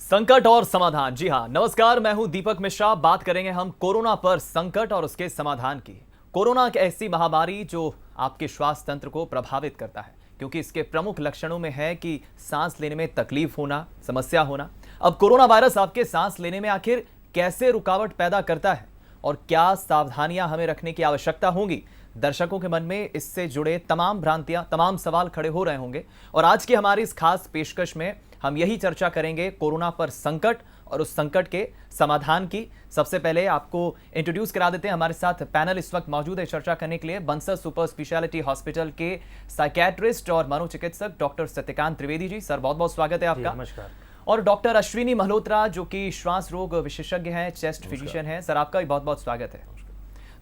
संकट और समाधान। जी हाँ, नमस्कार, मैं हूं दीपक मिश्रा। बात करेंगे हम कोरोना पर संकट और उसके समाधान की। कोरोना एक ऐसी महामारी जो आपके श्वास तंत्र को प्रभावित करता है, क्योंकि इसके प्रमुख लक्षणों में है कि सांस लेने में तकलीफ होना, समस्या होना। अब कोरोना वायरस आपके सांस लेने में आखिर कैसे रुकावट पैदा करता है और क्या सावधानियां हमें रखने की आवश्यकता होगी, दर्शकों के मन में इससे जुड़े तमाम भ्रांतियां, तमाम सवाल खड़े हो रहे होंगे। और आज की हमारी इस खास पेशकश में हम यही चर्चा करेंगे कोरोना पर संकट और उस संकट के समाधान की। सबसे पहले आपको इंट्रोड्यूस करा देते हैं। हमारे साथ पैनल इस वक्त मौजूद है चर्चा करने के लिए बंसल सुपर स्पेशलिटी हॉस्पिटल के साइकियाट्रिस्ट और मनोचिकित्सक डॉक्टर सत्यकांत त्रिवेदी जी। सर, बहुत बहुत स्वागत है आपका। नमस्कार। और डॉक्टर अश्विनी मल्होत्रा, जो कि श्वास रोग विशेषज्ञ हैं, चेस्ट फिजिशियन हैं। सर, आपका भी बहुत बहुत स्वागत है।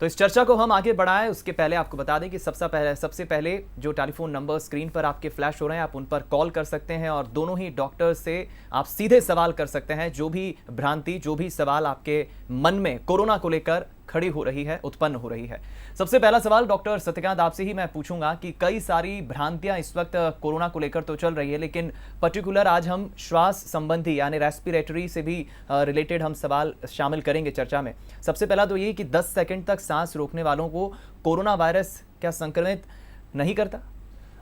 तो इस चर्चा को हम आगे बढ़ाएं उसके पहले आपको बता दें कि सबसे पहले जो टेलीफोन नंबर स्क्रीन पर आपके फ्लैश हो रहे हैं, आप उन पर कॉल कर सकते हैं और दोनों ही डॉक्टर से आप सीधे सवाल कर सकते हैं। जो भी भ्रांति, जो भी सवाल आपके मन में कोरोना को लेकर खड़ी हो रही है, उत्पन्न हो रही है। सबसे पहला सवाल डॉक्टर सत्यकांत आपसे ही मैं पूछूंगा कि कई सारी भ्रांतियां इस वक्त कोरोना को लेकर तो चल रही है, लेकिन पर्टिकुलर आज हम श्वास संबंधी यानी रेस्पिरेटरी से भी रिलेटेड हम सवाल शामिल करेंगे चर्चा में। सबसे पहला तो ये कि 10 सेकंड तक सांस रोकने वालों को कोरोना वायरस क्या संक्रमित नहीं करता?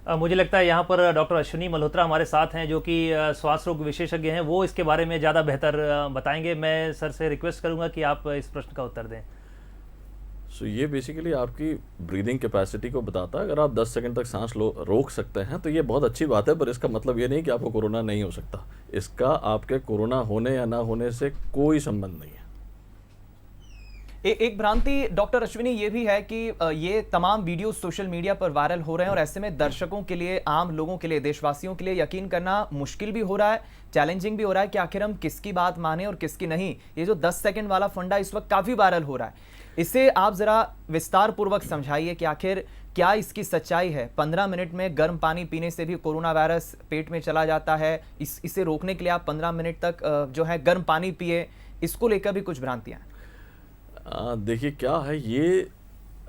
मुझे लगता है यहाँ पर डॉक्टर अश्विनी मल्होत्रा हमारे साथ हैं, जो कि श्वास रोग विशेषज्ञ हैं। वो इसके बारे में ज़्यादा बेहतर बताएंगे। मैं सर से रिक्वेस्ट करूँगा कि आप इस प्रश्न का उत्तर दें। ये बेसिकली आपकी ब्रीदिंग कैपेसिटी को बताता है। अगर आप 10 सेकंड तक सांस रोक सकते हैं तो ये बहुत अच्छी बात है, पर इसका मतलब ये नहीं कि आपको कोरोना नहीं हो सकता। इसका आपके कोरोना होने या ना होने से कोई संबंध नहीं है। एक भ्रांति डॉक्टर अश्विनी ये भी है कि ये तमाम वीडियो सोशल मीडिया पर वायरल हो रहे हैं और ऐसे में दर्शकों के लिए, आम लोगों के लिए, देशवासियों के लिए यकीन करना मुश्किल भी हो रहा है, चैलेंजिंग भी हो रहा है कि आखिर हम किसकी बात माने और किसकी नहीं। ये जो 10 सेकंड वाला फंडा इस वक्त काफी वायरल हो रहा है, इसे आप जरा विस्तार पूर्वक समझाइए कि आखिर क्या इसकी सच्चाई है। 15 मिनट में गर्म पानी पीने से भी कोरोना वायरस पेट में चला जाता है। इसे रोकने के लिए आप 15 मिनट तक जो है गर्म पानी पिए। इसको लेकर भी कुछ भ्रांतियां। देखिए क्या है, ये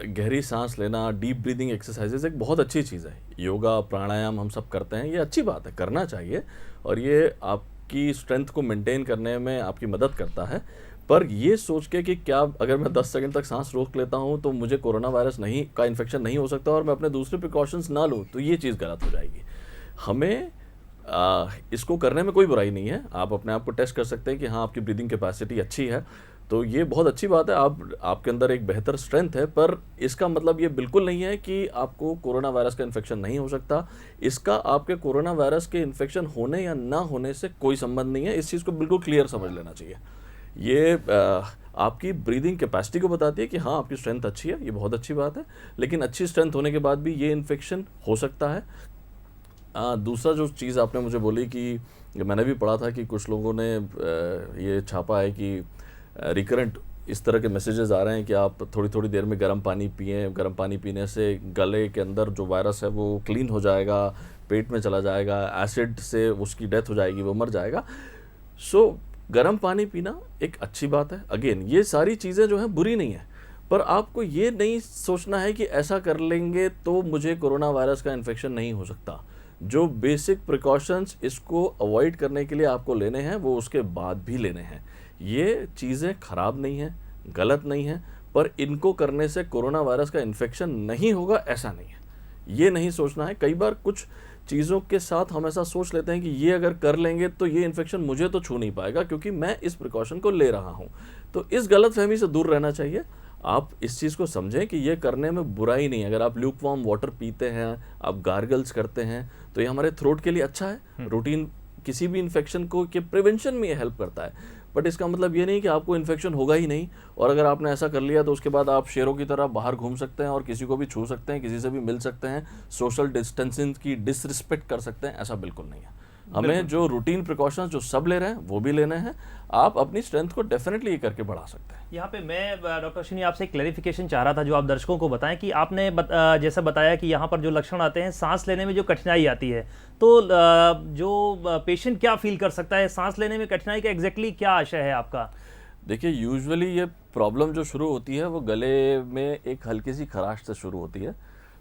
गहरी सांस लेना, डीप ब्रीदिंग एक्सरसाइजेज एक बहुत अच्छी चीज़ है। योगा, प्राणायाम हम सब करते हैं, ये अच्छी बात है, करना चाहिए और ये आपकी स्ट्रेंथ को मेंटेन करने में आपकी मदद करता है। पर ये सोच के कि क्या अगर मैं 10 सेकंड तक सांस रोक लेता हूँ तो मुझे कोरोना वायरस का इन्फेक्शन नहीं हो सकता और मैं अपने दूसरे प्रिकॉशंस ना लूँ, तो ये चीज़ गलत हो जाएगी। हमें इसको करने में कोई बुराई नहीं है। आप अपने आप को टेस्ट कर सकते हैं कि हाँ, आपकी ब्रीदिंग कैपेसिटी अच्छी है, तो ये बहुत अच्छी बात है। आपके अंदर एक बेहतर स्ट्रेंथ है, पर इसका मतलब ये बिल्कुल नहीं है कि आपको कोरोना वायरस का इन्फेक्शन नहीं हो सकता। इसका आपके कोरोना वायरस के इन्फेक्शन होने या ना होने से कोई संबंध नहीं है। इस चीज़ को बिल्कुल क्लियर समझ लेना चाहिए। ये आपकी ब्रीदिंग कैपेसिटी को बताती है कि हाँ, आपकी स्ट्रेंथ अच्छी है, ये बहुत अच्छी बात है, लेकिन अच्छी स्ट्रेंथ होने के बाद भी ये इन्फेक्शन हो सकता है। दूसरा जो चीज़ आपने मुझे बोली कि मैंने भी पढ़ा था कि कुछ लोगों ने ये छापा है कि रिकरेंट इस तरह के मैसेजेस आ रहे हैं कि आप थोड़ी थोड़ी देर में गर्म पानी पिएं, गर्म पानी पीने से गले के अंदर जो वायरस है वो क्लीन हो जाएगा, पेट में चला जाएगा, एसिड से उसकी डेथ हो जाएगी, वो मर जाएगा। गर्म पानी पीना एक अच्छी बात है। अगेन, ये सारी चीज़ें जो हैं बुरी नहीं है, पर आपको ये नहीं सोचना है कि ऐसा कर लेंगे तो मुझे कोरोना वायरस का इन्फेक्शन नहीं हो सकता। जो बेसिक प्रिकॉशंस इसको अवॉइड करने के लिए आपको लेने हैं, वो उसके बाद भी लेने हैं। ये चीज़ें ख़राब नहीं हैं, गलत नहीं हैं, पर इनको करने से कोरोना वायरस का इन्फेक्शन नहीं होगा ऐसा नहीं है। ये नहीं सोचना है। कई बार कुछ चीज़ों के साथ हम ऐसा सोच लेते हैं कि ये अगर कर लेंगे तो ये इन्फेक्शन मुझे तो छू नहीं पाएगा क्योंकि मैं इस प्रिकॉशन को ले रहा हूँ। तो इस गलतफहमी से दूर रहना चाहिए। आप इस चीज़ को समझें कि ये करने में बुराई नहीं है। अगर आप ल्यूक वार्म वाटर पीते हैं, आप गार्गल्स करते हैं, तो ये हमारे थ्रोट के लिए अच्छा है। रूटीन किसी भी इन्फेक्शन को के प्रिवेंशन में ये हेल्प करता है। बट इसका मतलब ये नहीं कि आपको इन्फेक्शन होगा ही नहीं, और अगर आपने ऐसा कर लिया तो उसके बाद आप शेरों की तरह बाहर घूम सकते हैं और किसी को भी छू सकते हैं, किसी से भी मिल सकते हैं, सोशल डिस्टेंसिंग की डिसरिस्पेक्ट कर सकते हैं। ऐसा बिल्कुल नहीं है। हमें जो रूटीन प्रिकॉशंस जो सब ले रहे हैं वो भी लेने हैं। आप अपनी स्ट्रेंथ को डेफिनेटली ये करके बढ़ा सकते हैं। यहाँ पे मैं डॉक्टर अश्विनी आपसे एक क्लैरिफिकेशन चाह रहा था, जो आप दर्शकों को बताएं कि आपने जैसा बताया कि यहाँ पर जो लक्षण आते हैं, सांस लेने में जो कठिनाई आती है, तो जो पेशेंट क्या फील कर सकता है, सांस लेने में कठिनाई का एग्जैक्टली क्या आशय है आपका? देखिए, यूजुअली ये प्रॉब्लम जो शुरू होती है वो गले में एक हल्की सी खराश से शुरू होती है।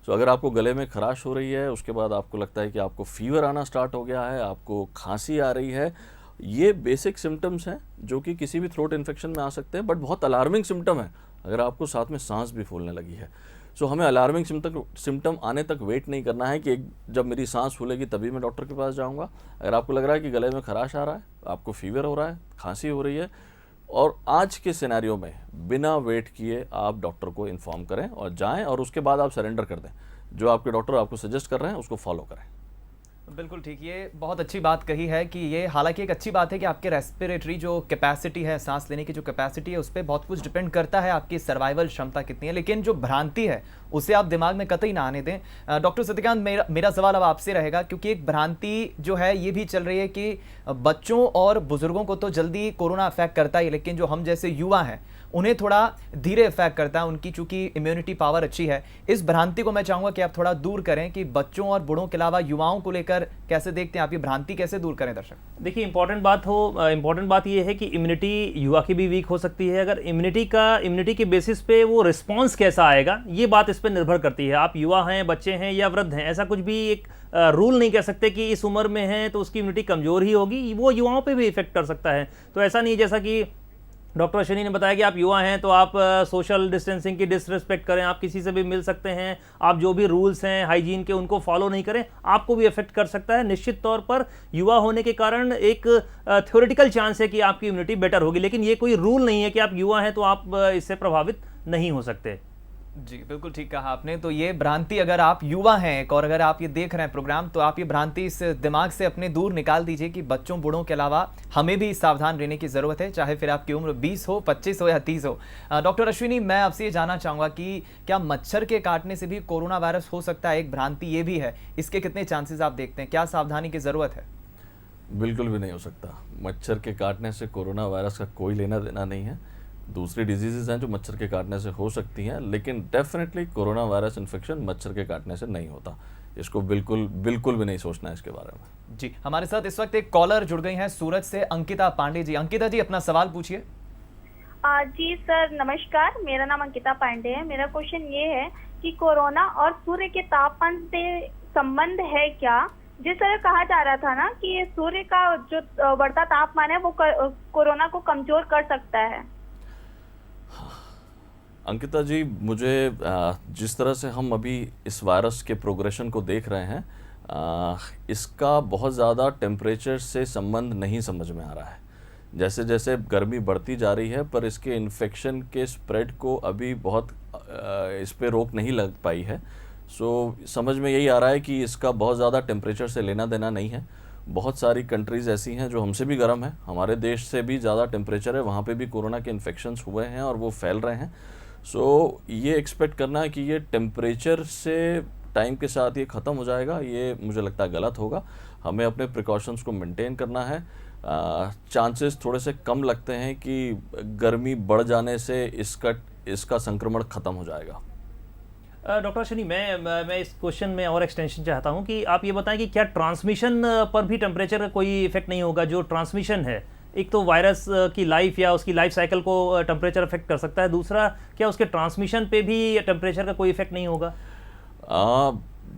सो अगर आपको गले में खराश हो रही है, उसके बाद आपको लगता है कि आपको फीवर आना स्टार्ट हो गया है, आपको खांसी आ रही है, ये बेसिक सिम्टम्स हैं जो कि किसी भी थ्रोट इन्फेक्शन में आ सकते हैं, बट बहुत अलार्मिंग सिम्टम है अगर आपको साथ में सांस भी फूलने लगी है। सो हमें अलार्मिंग सिम्टम आने तक वेट नहीं करना है कि जब मेरी सांस फूलेगी तभी मैं डॉक्टर के पास जाऊंगा। अगर आपको लग रहा है कि गले में खराश आ रहा है, आपको फीवर हो रहा है, खांसी हो रही है, और आज के सिनेरियो में बिना वेट किए आप डॉक्टर को इन्फॉर्म करें और जाएं, और उसके बाद आप सरेंडर कर दें। जो आपके डॉक्टर आपको सजेस्ट कर रहे हैं उसको फॉलो करें। बिल्कुल ठीक, ये बहुत अच्छी बात कही है कि ये हालांकि एक अच्छी बात है कि आपके रेस्पिरेटरी जो कैपेसिटी है, सांस लेने की जो कैपेसिटी है, उस पर बहुत कुछ डिपेंड करता है आपकी सर्वाइवल क्षमता कितनी है, लेकिन जो भ्रांति है उसे आप दिमाग में कतई ना आने दें। डॉक्टर सत्यकांत, मेरा सवाल अब आपसे रहेगा, क्योंकि एक भ्रांति जो है ये भी चल रही है कि बच्चों और बुजुर्गों को तो जल्दी कोरोना अफेक्ट करता है, लेकिन जो हम जैसे युवा हैं उन्हें थोड़ा धीरे इफेक्ट करता है, उनकी चूंकि इम्यूनिटी पावर अच्छी है। इस भ्रांति को मैं चाहूंगा कि आप थोड़ा दूर करें कि बच्चों और बूढ़ों के अलावा युवाओं को लेकर कैसे देखते हैं आप, ये भ्रांति कैसे दूर करें दर्शक? देखिए, इंपॉर्टेंट बात ये है कि इम्यूनिटी युवा की भी वीक हो सकती है। अगर इम्यूनिटी के बेसिस पे वो रिस्पॉन्स कैसा आएगा, ये बात इस पर निर्भर करती है। आप युवा हैं, बच्चे हैं या वृद्ध हैं, ऐसा कुछ भी एक रूल नहीं कह सकते कि इस उम्र में है तो उसकी इम्यूनिटी कमजोर ही होगी। वो युवाओं पे भी इफेक्ट कर सकता है। तो ऐसा नहीं, जैसा कि डॉक्टर अश्विनी ने बताया कि आप युवा हैं तो आप सोशल डिस्टेंसिंग की डिसरिस्पेक्ट करें, आप किसी से भी मिल सकते हैं, आप जो भी रूल्स हैं हाइजीन के उनको फॉलो नहीं करें, आपको भी इफेक्ट कर सकता है। निश्चित तौर पर युवा होने के कारण एक थ्योरेटिकल चांस है कि आपकी इम्यूनिटी बेटर होगी, लेकिन ये कोई रूल नहीं है कि आप युवा हैं तो आप इससे प्रभावित नहीं हो सकते। जी बिल्कुल ठीक कहा आपने। तो ये भ्रांति, अगर आप युवा हैं और अगर आप ये देख रहे हैं प्रोग्राम, तो आप ये भ्रांति इस दिमाग से अपने दूर निकाल दीजिए कि बच्चों बूढ़ों के अलावा हमें भी सावधान रहने की ज़रूरत है, चाहे फिर आपकी उम्र 20 हो, 25 हो या 30 हो। डॉक्टर अश्विनी, मैं आपसे ये जानना चाहूँगा कि क्या मच्छर के काटने से भी कोरोना वायरस हो सकता है? एक भ्रांति ये भी है, इसके कितने चांसेस आप देखते हैं? क्या सावधानी की ज़रूरत है? बिल्कुल भी नहीं हो सकता। मच्छर के काटने से कोरोना वायरस का कोई लेना देना नहीं है। दूसरी डिजीज़ेज़ हैं जो मच्छर के काटने से हो सकती हैं, लेकिन डेफिनेटली कोरोना वायरस इन्फेक्शन मच्छर के काटने से नहीं होता। इसको बिल्कुल भी नहीं सोचना है इसके बारे में। जी, हमारे साथ इस वक्त एक कॉलर जुड़ गई हैं सूरत से, अंकिता पांडे जी। अंकिता जी, अपना सवाल पूछिए। जी सर, नमस्कार। मेरा नाम अंकिता पांडे है। मेरा क्वेश्चन ये है कि कोरोना और सूर्य के तापमान से संबंध है क्या? जिस तरह कहा जा रहा था ना कि सूर्य का जो बढ़ता तापमान है वो कोरोना को कमजोर कर सकता है। अंकिता जी, मुझे जिस तरह से हम अभी इस वायरस के प्रोग्रेशन को देख रहे हैं, इसका बहुत ज़्यादा टेम्परेचर से संबंध नहीं समझ में आ रहा है। जैसे जैसे गर्मी बढ़ती जा रही है, पर इसके इन्फेक्शन के स्प्रेड को अभी बहुत इस पे रोक नहीं लग पाई है। सो समझ में यही आ रहा है कि इसका बहुत ज़्यादा टेम्परेचर से लेना देना नहीं है। बहुत सारी कंट्रीज़ ऐसी हैं जो हमसे भी गर्म है, हमारे देश से भी ज़्यादा टेम्परेचर है, वहाँ पे भी कोरोना के इन्फेक्शंस हुए हैं और वो फैल रहे हैं। सो ये एक्सपेक्ट करना है कि ये टेम्परेचर से टाइम के साथ ये ख़त्म हो जाएगा, ये मुझे लगता है गलत होगा। हमें अपने प्रिकॉशंस को मेंटेन करना है। चांसेस थोड़े से कम लगते हैं कि गर्मी बढ़ जाने से इसका संक्रमण ख़त्म हो जाएगा। डॉक्टर अश्विनी, मैं इस क्वेश्चन में और एक्सटेंशन चाहता हूं कि आप ये बताएं कि क्या ट्रांसमिशन पर भी टेम्परेचर का कोई इफेक्ट नहीं होगा? जो ट्रांसमिशन है, एक तो वायरस की लाइफ या उसकी लाइफ साइकिल को टेम्परेचर अफेक्ट कर सकता है, दूसरा क्या उसके ट्रांसमिशन पे भी टेम्परेचर का कोई इफेक्ट नहीं होगा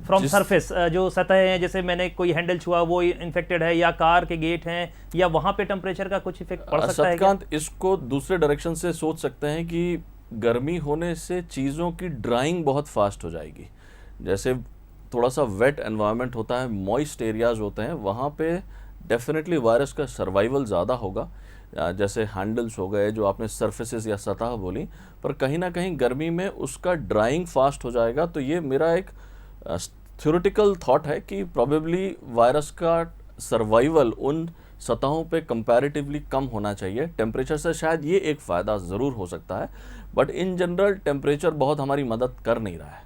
फ्रॉम सरफेस? जो सतह है, जैसे मैंने कोई हैंडल छुआ वो इन्फेक्टेड है, या कार के गेट हैं, या वहां पे टेम्परेचर का कुछ इफेक्ट पड़ सकता है? सत्यकांत, इसको दूसरे डायरेक्शन से सोच सकते हैं कि गर्मी होने से चीज़ों की ड्राइंग बहुत फास्ट हो जाएगी। जैसे थोड़ा सा वेट एनवायरनमेंट होता है, मॉइस्ट एरियाज होते हैं, वहाँ पे डेफिनेटली वायरस का सर्वाइवल ज़्यादा होगा। जैसे हैंडल्स हो गए, जो आपने सरफेसेस या सतह बोली, पर कहीं ना कहीं गर्मी में उसका ड्राइंग फास्ट हो जाएगा। तो ये मेरा एक थ्योरेटिकल थॉट है कि प्रोबेबली वायरस का सर्वाइवल उन सतहों पे कंपैरेटिवली कम होना चाहिए। टेम्परेचर से शायद ये एक फ़ायदा ज़रूर हो सकता है, बट इन जनरल टेम्परेचर बहुत हमारी मदद कर नहीं रहा है।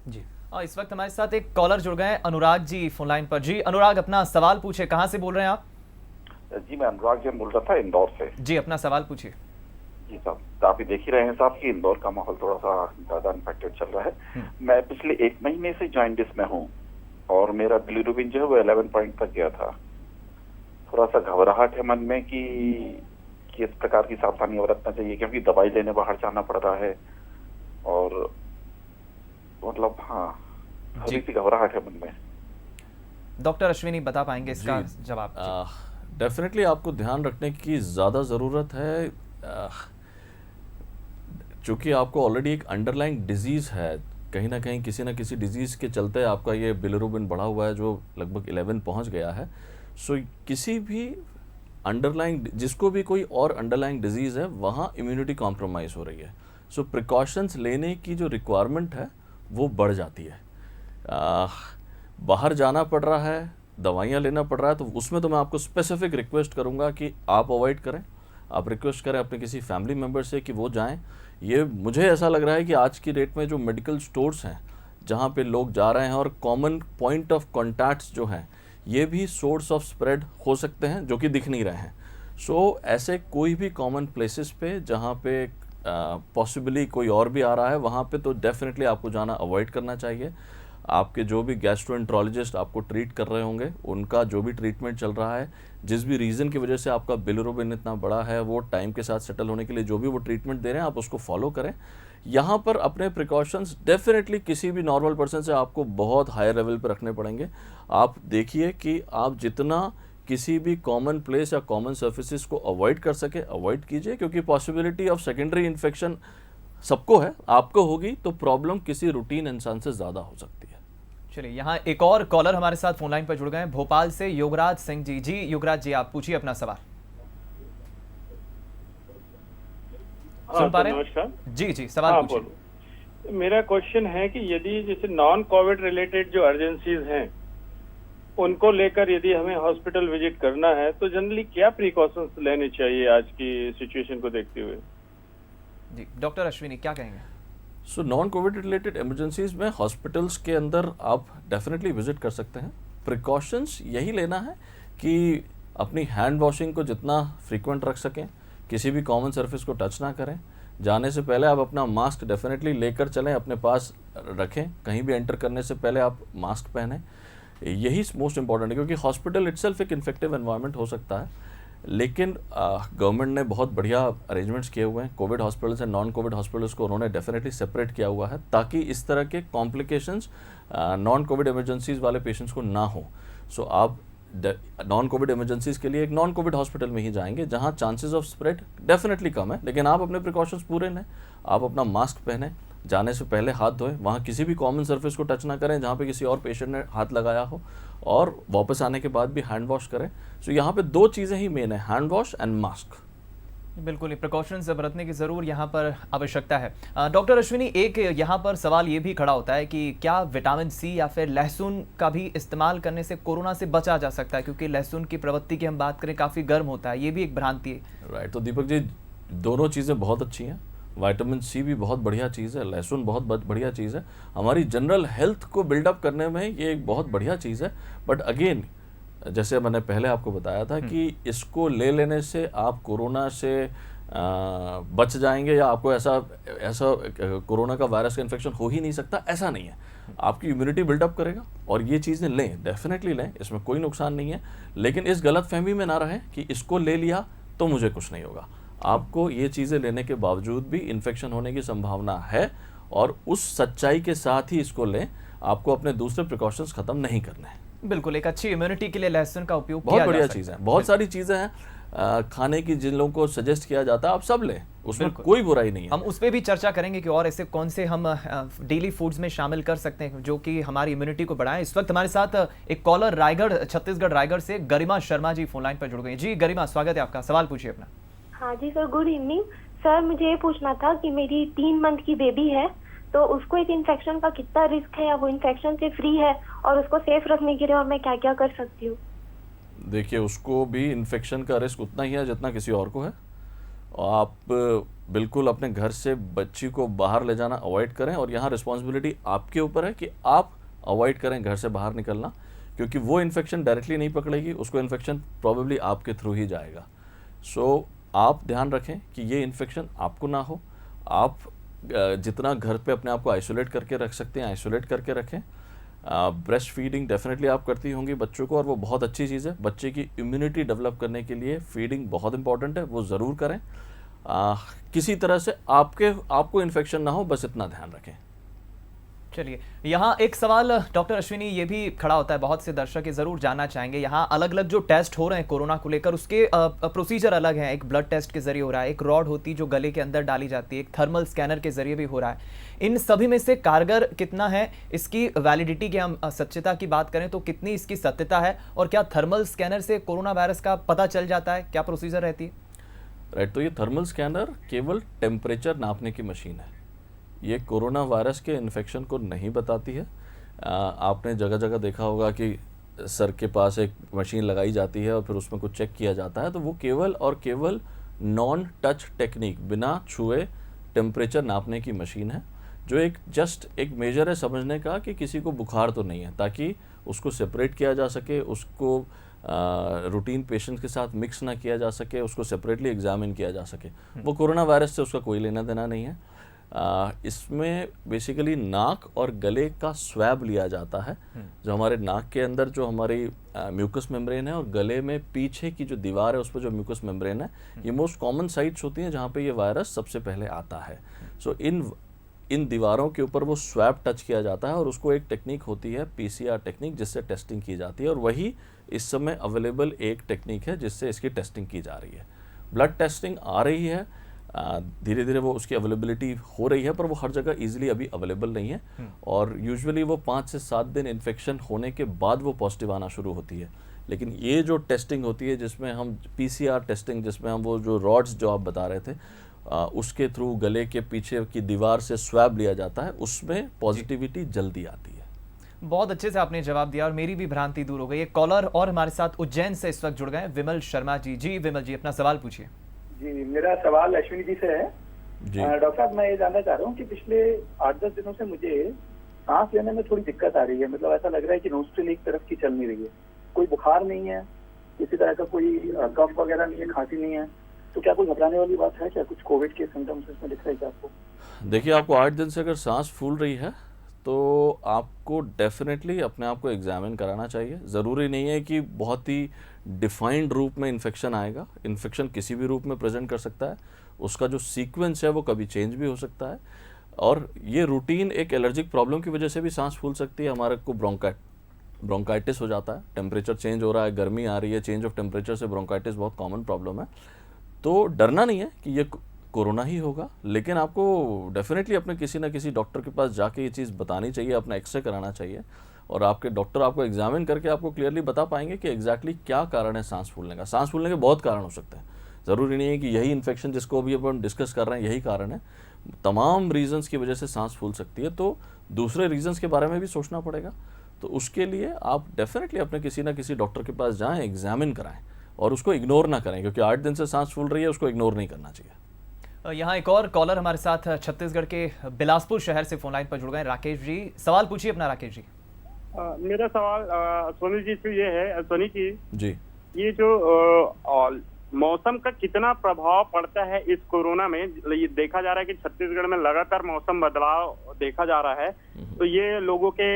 जी, और इस वक्त हमारे साथ एक कॉलर जुड़ गए हैं, अनुराग जी फोन लाइन पर। जी अनुराग, अपना सवाल पूछे। कहाँ से बोल रहे हैं आप? जी, मैं अनुराग जैन बोल रहा था, इंदौर से। जी, अपना सवाल पूछिए। जी साहब, तो आप ही देख ही रहे हैं साहब कि इंदौर का माहौल थोड़ा सा ज्यादा इन्फेक्टेड चल रहा है। मैं पिछले 1 महीने से जॉइंटिस में हूँ और मेरा बिलिरुबिन जो है वो 11 पॉइंट तक गया था। थोड़ा सा घबराहट है मन में कि इस प्रकार की सावधानी बरतना चाहिए, क्योंकि दवाई लेने बाहर जाना पड़ रहा है और मतलब थोड़ी सी घबराहट है मन में। डॉक्टर अश्विनी बता पाएंगे इसका जवाब? डेफिनेटली आपको ध्यान रखने की ज़्यादा ज़रूरत है, चूँकि आपको ऑलरेडी एक अंडरलाइंग डिजीज़ है, कहीं ना कहीं किसी न किसी डिजीज़ के चलते आपका ये बिलिरुबिन बढ़ा हुआ है जो लगभग 11 पहुंच गया है। सो किसी भी अंडरलाइंग, जिसको भी कोई और अंडरलाइंग डिजीज़ है, वहाँ इम्यूनिटी कॉम्प्रोमाइज़ हो रही है। सो प्रिकॉशंस लेने की जो रिक्वायरमेंट है वो बढ़ जाती है। बाहर जाना पड़ रहा है, दवाइयाँ लेना पड़ रहा है, तो उसमें तो मैं आपको स्पेसिफिक रिक्वेस्ट करूँगा कि आप अवॉइड करें। आप रिक्वेस्ट करें अपने किसी फैमिली मेम्बर से कि वो जाएं। ये मुझे ऐसा लग रहा है कि आज की डेट में जो मेडिकल स्टोर्स हैं जहाँ पे लोग जा रहे हैं और कॉमन पॉइंट ऑफ कॉन्टैक्ट्स जो हैं, ये भी सोर्स ऑफ स्प्रेड हो सकते हैं जो कि दिख नहीं रहे हैं। सो ऐसे कोई भी कॉमन प्लेसेस पे जहाँ पे पॉसिबली कोई और भी आ रहा है, वहाँ पे तो डेफिनेटली आपको जाना अवॉइड करना चाहिए। आपके जो भी गैस्ट्रोएंट्रोलॉजिस्ट आपको ट्रीट कर रहे होंगे, उनका जो भी ट्रीटमेंट चल रहा है, जिस भी रीज़न की वजह से आपका बिलिरुबिन इतना बड़ा है, वो टाइम के साथ सेटल होने के लिए जो भी वो ट्रीटमेंट दे रहे हैं, आप उसको फॉलो करें। यहाँ पर अपने प्रिकॉशंस डेफिनेटली किसी भी नॉर्मल पर्सन से आपको बहुत हाई लेवल पर रखने पड़ेंगे। आप देखिए कि आप जितना किसी भी कॉमन प्लेस या कॉमन सर्फेसिस को अवॉइड कर सके अवॉइड कीजिए, क्योंकि पॉसिबिलिटी ऑफ सेकेंडरी इन्फेक्शन सबको है, आपको होगी तो प्रॉब्लम किसी रूटीन इंसान से ज़्यादा हो सकती है। चलिए, यहाँ एक और कॉलर हमारे साथ फोन लाइन पर जुड़ गए हैं, भोपाल से योगराज सिंह जी। जी युगराज जी, आप पूछिए अपना सवाल। सुन पा रहे हैं? नमस्कार जी जी, सवाल पूछिए। बोलो। मेरा क्वेश्चन है कि यदि जैसे नॉन कोविड रिलेटेड जो अर्जेंसीज हैं उनको लेकर यदि हमें हॉस्पिटल विजिट करना है तो जनरली क्या प्रिकॉशंस लेने चाहिए आज की सिचुएशन को देखते हुए? जी डॉक्टर अश्विनी क्या कहेंगे? So non Covid related emergencies में हॉस्पिटल्स के अंदर आप डेफिनेटली विजिट कर सकते हैं। प्रिकॉशंस यही लेना है कि अपनी हैंड वॉशिंग को जितना फ्रीक्वेंट रख सकें, किसी भी कॉमन सरफेस को टच ना करें। जाने से पहले आप अपना मास्क डेफिनेटली लेकर चलें, अपने पास रखें। कहीं भी एंटर करने से पहले आप मास्क पहनें, यही मोस्ट इंपॉर्टेंट है, क्योंकि हॉस्पिटल इटसेल्फ एक इन्फेक्टिव एनवायरनमेंट हो सकता है। लेकिन गवर्नमेंट ने बहुत बढ़िया अरेंजमेंट्स किए हुए हैं। Covid hospitals and non Covid hospitals को उन्होंने डेफिनेटली सेपरेट किया हुआ है, ताकि इस तरह के कॉम्प्लिकेशंस नॉन कोविड इमरजेंसीज वाले पेशेंट्स को ना हो। सो आप नॉन कोविड इमरजेंसीज के लिए एक नॉन कोविड हॉस्पिटल में ही जाएंगे जहां chances of spread definitely come है। लेकिन आप अपने प्रिकॉशंस पूरे लें, आप अपना मास्क पहने, जाने से पहले हाथ धोएं, वहाँ किसी भी कॉमन सरफेस को टच ना करें जहाँ पे किसी और पेशेंट ने हाथ लगाया हो, और वापस आने के बाद भी हैंड वॉश करें। सो यहाँ पे दो चीज़ें ही मेन है, हैंड वॉश एंड मास्क। बिल्कुल, ये प्रिकॉशंस बरतने की ज़रूर यहाँ पर आवश्यकता है। डॉक्टर अश्विनी, एक यहाँ पर सवाल ये भी खड़ा होता है कि क्या विटामिन सी या फिर लहसुन का भी इस्तेमाल करने से कोरोना से बचा जा सकता है? क्योंकि लहसुन की प्रवृत्ति की हम बात करें काफ़ी गर्म होता है, ये भी एक भ्रांति है। राइट, तो दीपक जी दोनों चीज़ें बहुत अच्छी हैं। विटामिन सी भी बहुत बढ़िया चीज़ है, लहसुन बहुत बढ़िया चीज़ है, हमारी जनरल हेल्थ को बिल्डअप करने में ये एक बहुत बढ़िया चीज़ है। बट अगेन, जैसे मैंने पहले आपको बताया था कि इसको ले लेने से आप कोरोना से बच जाएंगे या आपको ऐसा कोरोना का वायरस का इन्फेक्शन हो ही नहीं सकता, ऐसा नहीं है। आपकी इम्यूनिटी बिल्डअप करेगा और ये चीज़ें लें, डेफिनेटली लें, इसमें कोई नुकसान नहीं है। लेकिन इस गलत फहमी में ना रहें कि इसको ले लिया तो मुझे कुछ नहीं होगा। आपको ये चीज़ें लेने के बावजूद भी इन्फेक्शन होने की संभावना है, और उस सच्चाई के साथ ही इसको लें। आपको अपने दूसरे प्रिकॉशंस खत्म नहीं करने हैं। बिल्कुल, एक अच्छी इम्यूनिटी के लिए लहसुन का उपयोग बहुत किया बढ़िया जा चीज़ सकता है। बहुत सारी चीज़ें हैं खाने की जिन लोगों को सजेस्ट किया जाता है, आप सब लें, उसमें बिल्कुल। कोई बुराई नहीं है। हम उस पर भी चर्चा करेंगे कि और ऐसे कौन से हम डेली फूड्स में शामिल कर सकते हैं जो कि हमारी इम्यूनिटी को बढ़ाएं। इस वक्त हमारे साथ एक कॉलर रायगढ़, छत्तीसगढ़ रायगढ़ से गरिमा शर्मा जी फोन लाइन पर जुड़ गई। जी गरिमा, स्वागत है आपका, सवाल पूछिए अपना। हाँ जी सर, गुड इवनिंग सर। मुझे ये पूछना था कि मेरी 3 मंथ की बेबी है, तो उसको एक इन्फेक्शन का कितना रिस्क है, या वो इन्फेक्शन से फ्री है, और उसको सेफ रखने के लिए और मैं क्या क्या कर सकती हूँ? देखिए, उसको भी इन्फेक्शन का रिस्क उतना ही है जितना किसी और को है। और आप बिल्कुल अपने घर से बच्ची को बाहर ले जाना अवॉइड करें, और यहाँ रिस्पॉन्सिबिलिटी आपके ऊपर है कि आप अवॉइड करें घर से बाहर निकलना, क्योंकि वो इन्फेक्शन डायरेक्टली नहीं पकड़ेगी, उसको इन्फेक्शन प्रॉबेबली आपके थ्रू ही जाएगा। सो आप ध्यान रखें कि ये इन्फेक्शन आपको ना हो। आप जितना घर पे अपने आप को आइसोलेट करके रख सकते हैं आइसोलेट करके रखें। ब्रेस्ट फीडिंग डेफिनेटली आप करती होंगी बच्चों को, और वो बहुत अच्छी चीज़ है। बच्चे की इम्यूनिटी डेवलप करने के लिए फीडिंग बहुत इंपॉर्टेंट है, वो ज़रूर करें। किसी तरह से आपको इन्फेक्शन ना हो, बस इतना ध्यान रखें। चलिए, यहाँ एक सवाल डॉक्टर अश्विनी ये भी खड़ा होता है, बहुत से दर्शक ये ज़रूर जानना चाहेंगे, यहाँ अलग अलग जो टेस्ट हो रहे हैं कोरोना को लेकर उसके प्रोसीजर अलग हैं। एक ब्लड टेस्ट के जरिए हो रहा है, एक रॉड होती है जो गले के अंदर डाली जाती है, एक थर्मल स्कैनर के जरिए भी हो रहा है। इन सभी में से कारगर कितना है, इसकी वैलिडिटी की हम सत्यता की बात करें तो कितनी इसकी सत्यता है, और क्या थर्मल स्कैनर से कोरोना वायरस का पता चल जाता है, क्या प्रोसीजर रहती है? राइट, तो ये थर्मल स्कैनर केवल टेम्परेचर नापने की मशीन है, ये कोरोना वायरस के इन्फेक्शन को नहीं बताती है। आपने जगह जगह देखा होगा कि सर के पास एक मशीन लगाई जाती है और फिर उसमें कुछ चेक किया जाता है, तो वो केवल और केवल नॉन टच टेक्निक, बिना छुए टेम्परेचर नापने की मशीन है, जो एक जस्ट एक मेजर है समझने का कि किसी को बुखार तो नहीं है, ताकि उसको सेपरेट किया जा सके, उसको रूटीन पेशेंट के साथ मिक्स ना किया जा सके, उसको सेपरेटली एग्जामिन किया जा सके। वो कोरोना वायरस से उसका कोई लेना देना नहीं है। इसमें बेसिकली नाक और गले का स्वैब लिया जाता है, जो हमारे नाक के अंदर जो हमारी म्यूकस मेम्ब्रेन है और गले में पीछे की जो दीवार है उस पर जो म्यूकस मेम्ब्रेन है, ये मोस्ट कॉमन साइट्स होती हैं जहाँ पे ये वायरस सबसे पहले आता है। सो इन दीवारों के ऊपर वो स्वैब टच किया जाता है और उसको एक टेक्निक होती है PCR टेक्निक, जिससे टेस्टिंग की जाती है, और वही इस समय अवेलेबल एक टेक्निक है जिससे इसकी टेस्टिंग की जा रही है। ब्लड टेस्टिंग आ रही है, धीरे धीरे वो उसकी अवेलेबिलिटी हो रही है, पर वो हर जगह इजीली अभी अवेलेबल नहीं है, और यूजुअली वो 5 से 7 दिन इन्फेक्शन होने के बाद वो पॉजिटिव आना शुरू होती है। लेकिन ये जो टेस्टिंग होती है जिसमें हम PCR टेस्टिंग, जिसमें हम वो जो रॉड्स जो आप बता रहे थे उसके थ्रू गले के पीछे की दीवार से स्वैब लिया जाता है, उसमें पॉजिटिविटी जल्दी आती है। बहुत अच्छे से आपने जवाब दिया और मेरी भी भ्रांति दूर हो गई। एक कॉलर और हमारे साथ उज्जैन से इस वक्त जुड़ गए, विमल शर्मा जी। जी विमल जी, अपना सवाल पूछिए। जी, मेरा सवाल अश्विनी जी से है। डॉक्टर साहब, मैं ये जानना चाह रहा हूँ कि पिछले 8-10 दिनों से मुझे सांस लेने में थोड़ी दिक्कत आ रही है। मतलब ऐसा लग रहा है कि नोस्ट्रिल एक तरफ की चल नहीं रही है। कोई बुखार नहीं है, किसी तरह का कोई कफ वगैरह नहीं है, खांसी नहीं है, तो क्या कोई घबराने वाली बात है? क्या कुछ कोविड के सिम्टम्स इसमें दिख रहे हैं क्या आपको? देखिए, आपको 8 दिन से अगर सांस फूल रही है तो आपको डेफिनेटली अपने आप को एग्जामिन कराना चाहिए। ज़रूरी नहीं है कि बहुत ही डिफाइंड रूप में इन्फेक्शन आएगा, इन्फेक्शन किसी भी रूप में प्रेजेंट कर सकता है, उसका जो सीक्वेंस है वो कभी चेंज भी हो सकता है, और ये रूटीन एक एलर्जिक प्रॉब्लम की वजह से भी सांस फूल सकती है। हमारे को ब्रोंकाइटिस हो जाता है, टेम्परेचर चेंज हो रहा है, गर्मी आ रही है, चेंज ऑफ टेम्परेचर से ब्रोंकाइटिस बहुत कॉमन प्रॉब्लम है। तो डरना नहीं है कि ये कोरोना ही होगा, लेकिन आपको डेफिनेटली अपने किसी ना किसी डॉक्टर के पास जाके ये चीज़ बतानी चाहिए, अपना एक्सरे कराना चाहिए, और आपके डॉक्टर आपको एग्जामिन करके आपको क्लियरली बता पाएंगे कि एग्जैक्टली क्या कारण है सांस फूलने का। सांस फूलने के बहुत कारण हो सकते हैं, ज़रूरी नहीं है कि यही इन्फेक्शन जिसको अभी अपन डिस्कस कर रहे हैं यही कारण है। तमाम रीजंस की वजह से सांस फूल सकती है, तो दूसरे रीजंस के बारे में भी सोचना पड़ेगा। तो उसके लिए आप डेफिनेटली अपने किसी ना किसी डॉक्टर के पास जाएँ, एग्जामिन कराएँ, और उसको इग्नोर ना करें, क्योंकि 8 दिन से सांस फूल रही है उसको इग्नोर नहीं करना चाहिए। यहाँ एक और कॉलर हमारे साथ छत्तीसगढ़ के बिलासपुर शहर से फोन लाइन पर जुड़ गए, राकेश जी। सवाल पूछिए अपना राकेश जी। मेरा सवाल सोनी जी से ये है, सोनी जी, ये जो मौसम का कितना प्रभाव पड़ता है इस कोरोना में? ये देखा जा रहा है कि छत्तीसगढ़ में लगातार मौसम बदलाव देखा जा रहा है, तो ये लोगों के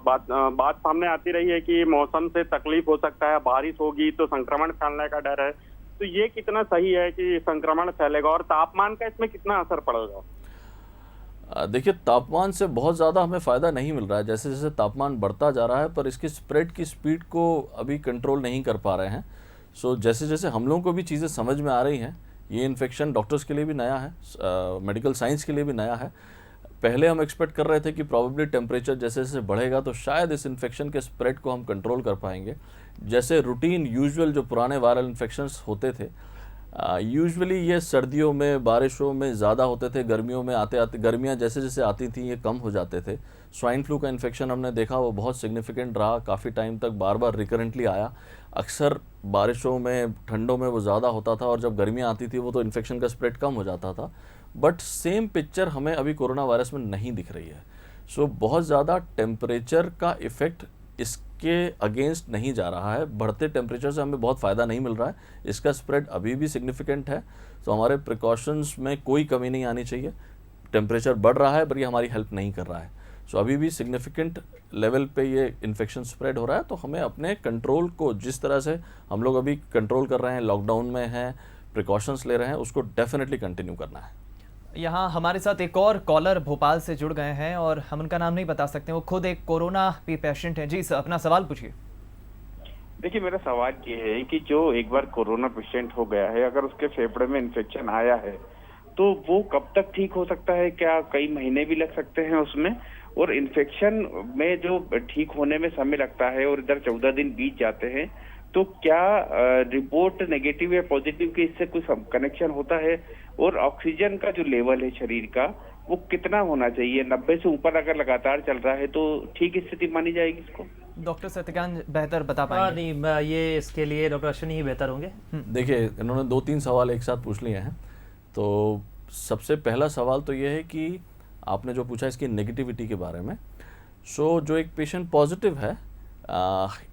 बात सामने आती रही है कि मौसम से तकलीफ हो सकता है, बारिश होगी तो संक्रमण फैलने का डर है, तो ये कितना सही है कि संक्रमण फैलेगा, और तापमान का इसमें कितना असर पड़ेगा? देखिए, तापमान से बहुत ज़्यादा हमें फ़ायदा नहीं मिल रहा है। जैसे जैसे तापमान बढ़ता जा रहा है, पर इसकी स्प्रेड की स्पीड को अभी कंट्रोल नहीं कर पा रहे हैं। सो जैसे जैसे हम लोगों को भी चीज़ें समझ में आ रही हैं, ये इन्फेक्शन डॉक्टर्स के लिए भी नया है, मेडिकल साइंस के लिए भी नया है। पहले हम एक्सपेक्ट कर रहे थे कि प्रॉबेबली टेम्परेचर जैसे जैसे बढ़ेगा तो शायद इस इन्फेक्शन के स्प्रेड को हम कंट्रोल कर पाएंगे। जैसे रूटीन यूजुअल जो पुराने वायरल इन्फेक्शंस होते थे, यूजुअली ये सर्दियों में, बारिशों में ज़्यादा होते थे, गर्मियों में आते आते, गर्मियाँ जैसे जैसे आती थी ये कम हो जाते थे। स्वाइन फ्लू का इन्फेक्शन हमने देखा वो बहुत सिग्निफिकेंट रहा, काफ़ी टाइम तक बार बार रिकरेंटली आया। अक्सर बारिशों में, ठंडों में वो ज़्यादा होता था, और जब गर्मियाँ आती थी वो तो इन्फेक्शन का स्प्रेड कम हो जाता था। बट सेम पिक्चर हमें अभी कोरोना वायरस में नहीं दिख रही है। सो बहुत ज़्यादा टेम्परेचर का इफ़ेक्ट इसके अगेंस्ट नहीं जा रहा है। बढ़ते टेम्परेचर से हमें बहुत फ़ायदा नहीं मिल रहा है, इसका स्प्रेड अभी भी सिग्निफिकेंट है। तो हमारे प्रिकॉशंस में कोई कमी नहीं आनी चाहिए। टेम्परेचर बढ़ रहा है पर ये हमारी हेल्प नहीं कर रहा है। सो अभी भी सिग्निफिकेंट लेवल पे ये इन्फेक्शन स्प्रेड हो रहा है। तो हमें अपने कंट्रोल को, जिस तरह से हम लोग अभी कंट्रोल कर रहे हैं, लॉकडाउन में हैं, प्रिकॉशंस ले रहे हैं, उसको डेफिनेटली कंटिन्यू करना है। यहाँ हमारे साथ एक और कॉलर भोपाल से जुड़ गए हैं और हम उनका नाम नहीं बता सकते, वो खुद एक कोरोना भी पेशेंट हैं। जी सर, अपना सवाल पूछिए। देखिए, मेरा सवाल ये है कि जो एक बार कोरोना पेशेंट हो गया है, अगर उसके फेफड़े में इन्फेक्शन आया है तो वो कब तक ठीक हो सकता है? क्या कई महीने भी लग सकते हैं उसमें? और इन्फेक्शन में जो ठीक होने में समय लगता है और इधर 14 दिन बीत जाते हैं, तो क्या रिपोर्ट नेगेटिव या पॉजिटिव के इससे कुछ कनेक्शन होता है? और ऑक्सीजन का जो लेवल है शरीर का, वो कितना होना चाहिए? 90 से ऊपर अगर लगातार चल रहा है तो ठीक स्थिति मानी जाएगी इसको? डॉक्टर सत्यकांत बेहतर बता पाएंगे। नहीं, ये इसके लिए डॉक्टर अश्विनी ही बेहतर होंगे। देखिए, इन्होंने 2-3 सवाल एक साथ पूछ लिए हैं। तो सबसे पहला सवाल तो ये है कि आपने जो पूछा इसकी नेगेटिविटी के बारे में। जो एक पेशेंट पॉजिटिव है,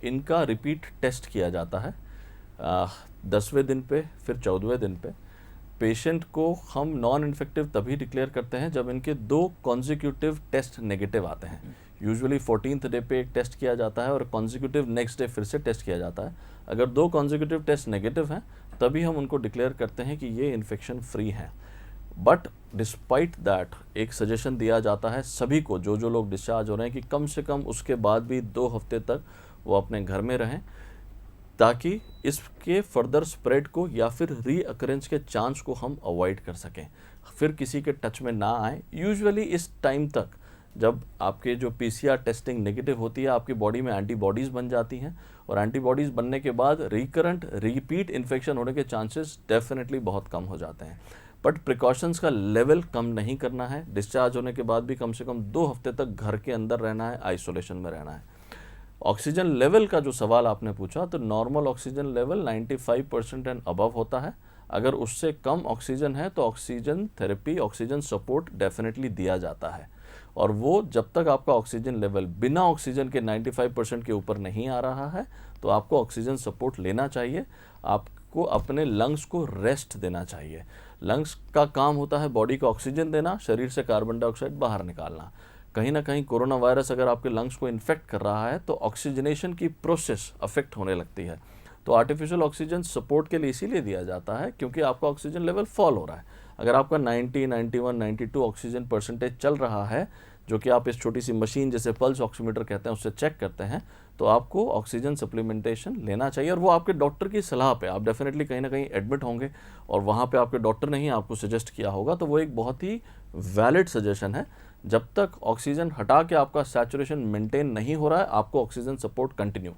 इनका रिपीट टेस्ट किया जाता है 10वें दिन पे, फिर 14वें दिन पे। पेशेंट को हम नॉन इन्फेक्टिव तभी डिक्लेयर करते हैं जब इनके 2 कॉन्जिक्यूटिव टेस्ट नेगेटिव आते हैं। यूजुअली 14th डे पे एक टेस्ट किया जाता है और कॉन्जिक्यूटिव नेक्स्ट डे फिर से टेस्ट किया जाता है। अगर 2 कॉन्जिक्यूटिव टेस्ट नेगेटिव हैं तभी हम उनको डिक्लेयर करते हैं कि ये इन्फेक्शन फ्री हैं। बट डिस्पाइट दैट एक सजेशन दिया जाता है सभी को, जो लोग डिस्चार्ज हो रहे हैं, कि कम से कम उसके बाद भी 2 हफ्ते तक वो अपने घर में रहें, ताकि इसके फर्दर स्प्रेड को या फिर रीअकरेंस के चांस को हम अवॉइड कर सकें, फिर किसी के टच में ना आए। यूजुअली इस टाइम तक जब आपके जो PCR टेस्टिंग नेगेटिव होती है, आपकी बॉडी में एंटीबॉडीज़ बन जाती हैं और एंटीबॉडीज़ बनने के बाद रिपीट इन्फेक्शन होने के चांसेस डेफिनेटली बहुत कम हो जाते हैं। बट प्रिकॉशंस का लेवल कम नहीं करना है। डिस्चार्ज होने के बाद भी कम से कम 2 हफ्ते तक घर के अंदर रहना है, आइसोलेशन में रहना है। ऑक्सीजन लेवल का जो सवाल आपने पूछा, तो normal oxygen level 95% and above होता है। अगर उससे कम ऑक्सीजन है तो oxygen therapy, oxygen support definitely दिया जाता है। और वो जब तक आपका ऑक्सीजन लेवल बिना ऑक्सीजन के 95% के ऊपर नहीं आ रहा है तो आपको ऑक्सीजन सपोर्ट लेना चाहिए। आपको अपने लंग्स को रेस्ट देना चाहिए। लंग्स का काम होता है बॉडी को ऑक्सीजन देना, शरीर से कार्बन डाइऑक्साइड बाहर निकालना। कहीं ना कहीं कोरोना वायरस अगर आपके लंग्स को इन्फेक्ट कर रहा है तो ऑक्सीजनेशन की प्रोसेस अफेक्ट होने लगती है। तो आर्टिफिशियल ऑक्सीजन सपोर्ट के लिए इसीलिए दिया जाता है क्योंकि आपका ऑक्सीजन लेवल फॉल हो रहा है। अगर आपका 90, 91, 92 ऑक्सीजन परसेंटेज चल रहा है, जो कि आप इस छोटी सी मशीन जैसे पल्स ऑक्सीमीटर कहते हैं उससे चेक करते हैं, तो आपको ऑक्सीजन सप्लीमेंटेशन लेना चाहिए। और वो आपके डॉक्टर की सलाह पे, आप डेफिनेटली कहीं ना कहीं एडमिट होंगे और वहाँ पे आपके डॉक्टर ने ही आपको सजेस्ट किया होगा, तो वो एक बहुत ही वैलिड सजेशन है। जब तक ऑक्सीजन हटा के आपका सैचुरेशन मेंटेन नहीं हो रहा है, आपको ऑक्सीजन सपोर्ट कंटिन्यू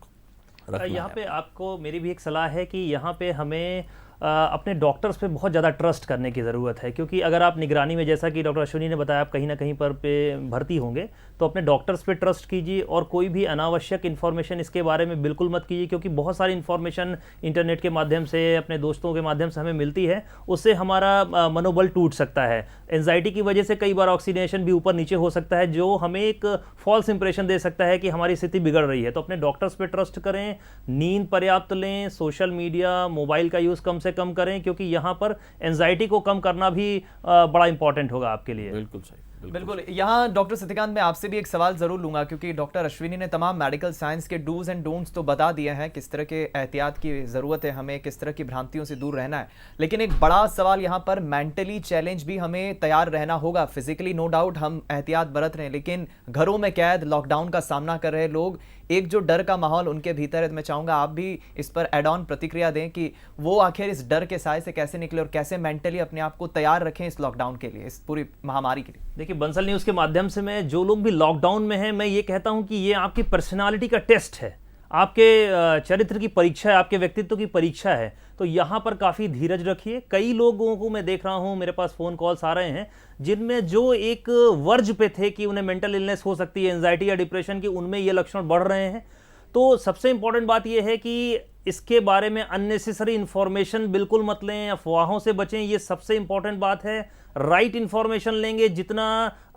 रखना है। यहाँ पे आपको मेरी भी एक सलाह है कि यहाँ पे हमें अपने डॉक्टर्स पे बहुत ज़्यादा ट्रस्ट करने की ज़रूरत है, क्योंकि अगर आप निगरानी में, जैसा कि डॉक्टर अश्विनी ने बताया, आप कहीं ना कहीं पर पे भर्ती होंगे, तो अपने डॉक्टर्स पे ट्रस्ट कीजिए और कोई भी अनावश्यक इन्फॉर्मेशन इसके बारे में बिल्कुल मत कीजिए, क्योंकि बहुत सारी इन्फॉर्मेशन इंटरनेट के माध्यम से, अपने दोस्तों के माध्यम से हमें मिलती है, उससे हमारा मनोबल टूट सकता है। एंजाइटी की वजह से कई बार ऑक्सीडेशन भी ऊपर नीचे हो सकता है, जो हमें एक फॉल्स इंप्रेशन दे सकता है कि हमारी स्थिति बिगड़ रही है। तो अपने डॉक्टर्स पे ट्रस्ट करें, नींद पर्याप्त लें, सोशल मीडिया, मोबाइल का यूज़ कम से कम करें, क्योंकि यहाँ पर एंजाइटी को कम करना भी बड़ा इंपॉर्टेंट होगा आपके लिए। बिल्कुल सही। बिल्कुल। यहाँ डॉक्टर सत्यकांत, मैं आपसे भी एक सवाल जरूर लूंगा, क्योंकि डॉक्टर अश्विनी ने तमाम मेडिकल साइंस के डूज एंड डोंट्स तो बता दिए हैं, किस तरह के एहतियात की ज़रूरत है, हमें किस तरह की भ्रांतियों से दूर रहना है। लेकिन एक बड़ा सवाल यहाँ पर, मेंटली चैलेंज भी हमें तैयार रहना होगा। फिजिकली नो डाउट हम एहतियात बरत रहे हैं, लेकिन घरों में कैद, लॉकडाउन का सामना कर रहे लोग, एक जो डर का माहौल उनके भीतर है। तो मैं चाहूँगा आप भी इस पर एड ऑन प्रतिक्रिया दें कि वो आखिर इस डर के साए से कैसे निकले और कैसे मेंटली अपने आप को तैयार रखें इस लॉकडाउन के लिए, इस पूरी महामारी के लिए। देखिए, बंसल न्यूज़ के माध्यम से मैं जो लोग भी लॉकडाउन में हैं, मैं ये कहता हूं कि ये आपकी पर्सनालिटी का टेस्ट है, आपके चरित्र की परीक्षा है, आपके व्यक्तित्व की परीक्षा है। तो यहाँ पर काफ़ी धीरज रखिए। कई लोगों को मैं देख रहा हूँ, मेरे पास फ़ोन कॉल्स आ रहे हैं, जिनमें जो एक वर्ज पे थे कि उन्हें मेंटल इलनेस हो सकती है, एंजाइटी या डिप्रेशन की, उनमें ये लक्षण बढ़ रहे हैं। तो सबसे इंपॉर्टेंट बात यह है कि इसके बारे में अननेसेसरी इंफॉर्मेशन बिल्कुल मत लें, अफवाहों से बचें। ये सबसे इंपॉर्टेंट बात है। राइट इंफॉर्मेशन लेंगे, जितना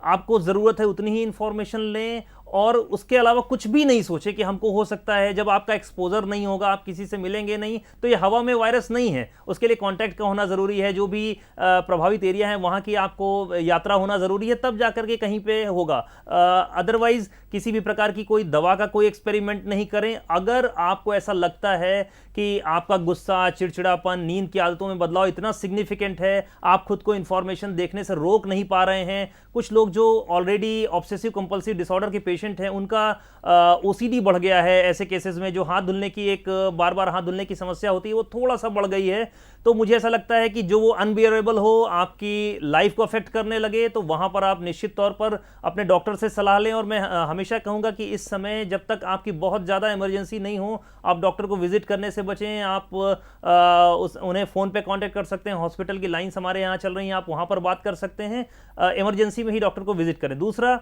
आपको ज़रूरत है उतनी ही इंफॉर्मेशन लें, और उसके अलावा कुछ भी नहीं सोचे कि हमको हो सकता है। जब आपका एक्सपोजर नहीं होगा, आप किसी से मिलेंगे नहीं, तो ये हवा में वायरस नहीं है, उसके लिए कांटेक्ट का होना ज़रूरी है। जो भी प्रभावित एरिया है वहाँ की आपको यात्रा होना ज़रूरी है, तब जाकर के कहीं पे होगा। अदरवाइज किसी भी प्रकार की कोई दवा का कोई एक्सपेरिमेंट नहीं करें। अगर आपको ऐसा लगता है कि आपका गुस्सा, चिड़चिड़ापन, नींद की आदतों में बदलाव इतना सिग्निफिकेंट है, आप खुद को इंफॉर्मेशन देखने से रोक नहीं पा रहे हैं, कुछ लोग जो ऑलरेडी ऑब्सेसिव कंपल्सिव डिसऑर्डर के पेशेंट हैं उनका ओसीडी बढ़ गया है, ऐसे केसेस में जो हाथ धुलने की एक बार बार हाथ धुलने की समस्या होती है वो थोड़ा सा बढ़ गई है, तो मुझे ऐसा लगता है कि जो वो अनबियरेबल हो, आपकी लाइफ को अफेक्ट करने लगे, तो वहां पर आप निश्चित तौर पर अपने डॉक्टर से सलाह लें। और मैं हमेशा कहूंगा कि इस समय जब तक आपकी बहुत ज़्यादा इमरजेंसी नहीं हो, आप डॉक्टर को विजिट करने से बचें। आप उन्हें फ़ोन पे कांटेक्ट कर सकते हैं, हॉस्पिटल की लाइन्स हमारे यहाँ चल रही हैं, आप वहाँ पर बात कर सकते हैं। इमरजेंसी में ही डॉक्टर को विजिट करें। दूसरा,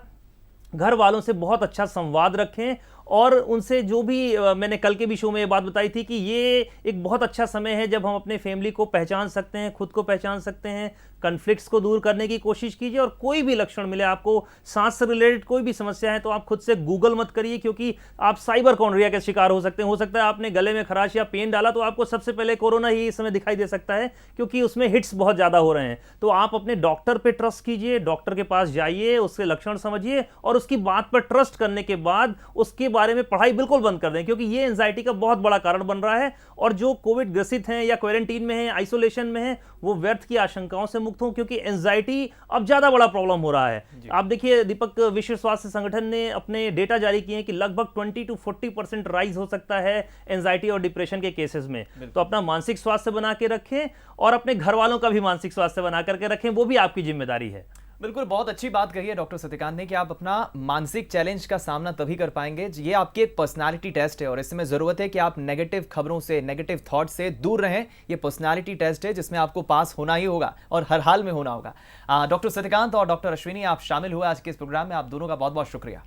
घर वालों से बहुत अच्छा संवाद रखें और उनसे जो भी मैंने कल के भी शो में ये बात बताई थी कि ये एक बहुत अच्छा समय है जब हम अपने फैमिली को पहचान सकते हैं, खुद को पहचान सकते हैं। कन्फ्लिक्ट्स को दूर करने की कोशिश कीजिए और कोई भी लक्षण मिले, आपको सांस से रिलेटेड कोई भी समस्या है, तो आप खुद से गूगल मत करिए, क्योंकि आप साइबर कॉन्ड्रिया के शिकार हो सकते हैं। हो सकता है आपने गले में खराश या पेन डाला तो आपको सबसे पहले कोरोना ही इस समय दिखाई दे सकता है, क्योंकि उसमें हिट्स बहुत ज़्यादा हो रहे हैं। तो आप अपने डॉक्टर पे ट्रस्ट कीजिए, डॉक्टर के पास जाइए, उसके लक्षण समझिए और उसकी बात पर ट्रस्ट करने के बाद उसके बारे में पढ़ाई बिल्कुल बंद कर दें, क्योंकि ये एंजाइटी का बहुत बड़ा कारण बन रहा है। और जो कोविड ग्रसित हैं या क्वारंटीन में हैं, आइसोलेशन में हैं, वो व्यर्थ की आशंकाओं से मुक्त हों, क्योंकि एंजाइटी अब ज्यादा बड़ा प्रॉब्लम हो रहा है। आप देखिए दीपक, विश्व स्वास्थ्य संगठन ने अपने डेटा जारी किए हैं कि लगभग 20 to 40% राइज हो सकता है एंजाइटी और डिप्रेशन के केसेस में। तो अपना मानसिक स्वास्थ्य बना के रखें और अपने घर वालों का भी मानसिक स्वास्थ्य बना करके रखें, वो भी आपकी जिम्मेदारी है। बिल्कुल, बहुत अच्छी बात कही है डॉक्टर सत्यकांत ने कि आप अपना मानसिक चैलेंज का सामना तभी कर पाएंगे, ये आपकी एक पर्सनालिटी टेस्ट है और इसमें ज़रूरत है कि आप नेगेटिव खबरों से, नेगेटिव थॉट से दूर रहें। ये पर्सनालिटी टेस्ट है जिसमें आपको पास होना ही होगा और हर हाल में होना होगा। डॉक्टर सत्यकांत और डॉक्टर अश्विनी, आप शामिल हुए आज के इस प्रोग्राम में, आप दोनों का बहुत बहुत शुक्रिया।